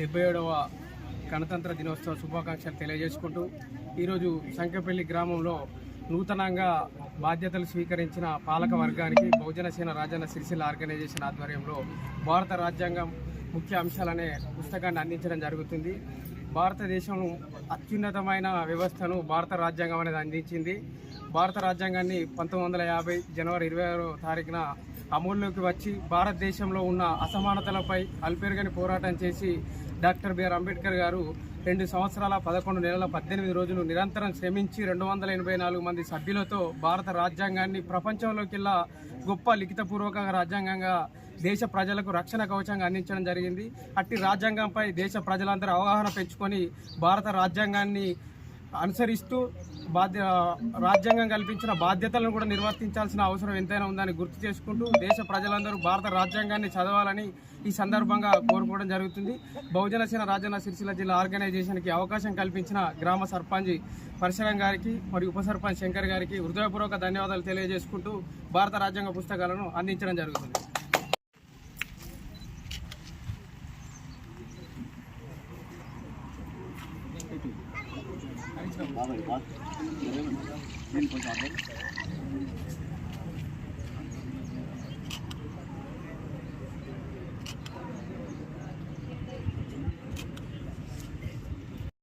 77వ గణతంత్ర దినోత్సవ శుభాకాంక్షలు తెలియజేసుకుంటూ ఈరోజు సంకెపల్లి గ్రామంలో నూతనంగా బాధ్యతలు స్వీకరించిన పాలక వర్గానికి బహుజన సేన రాజన్న సిరిసిల్ల ఆర్గనైజేషన్ ఆధ్వర్యంలో భారత రాజ్యాంగం ముఖ్య అంశాలనే పుస్తకాన్ని అందించడం జరుగుతుంది. భారతదేశం అత్యున్నతమైన వ్యవస్థను భారత రాజ్యాంగం అనేది అందించింది. భారత రాజ్యాంగాన్ని 1950 జనవరి 26వ తారీఖున అమలులోకి వచ్చి భారతదేశంలో ఉన్న అసమానతలపై అల్పెరుగని పోరాటం చేసి డాక్టర్ బిఆర్ అంబేద్కర్ గారు 2 సంవత్సరాల 11 నెలల 18 రోజులు నిరంతరం శ్రమించి 284 మంది సభ్యులతో భారత రాజ్యాంగాన్ని ప్రపంచంలోకెల్లా గొప్ప లిఖితపూర్వక రాజ్యాంగంగా దేశ ప్రజలకు రక్షణ కవచంగా అందించడం జరిగింది. అట్టి రాజ్యాంగంపై దేశ ప్రజలందరూ అవగాహన పెంచుకొని భారత రాజ్యాంగాన్ని అనుసరిస్తూ రాజ్యాంగం కల్పించిన బాధ్యతలను కూడా నిర్వర్తించాల్సిన అవసరం ఎంతైనా ఉందని గుర్తు చేసుకుంటూ దేశ ప్రజలందరూ భారత రాజ్యాంగాన్ని చదవాలని ఈ సందర్భంగా కోరుకోవడం జరుగుతుంది. బహుజన సేన రాజన్న సిరిసిల్ల జిల్లా ఆర్గనైజేషన్కి అవకాశం కల్పించిన గ్రామ సర్పంచ్ పరశురాం గారికి మరియు ఉప సర్పంచ్ శంకర్ గారికి హృదయపూర్వక ధన్యవాదాలు తెలియజేసుకుంటూ భారత రాజ్యాంగ పుస్తకాలను అందించడం జరుగుతుంది. బాబాయ్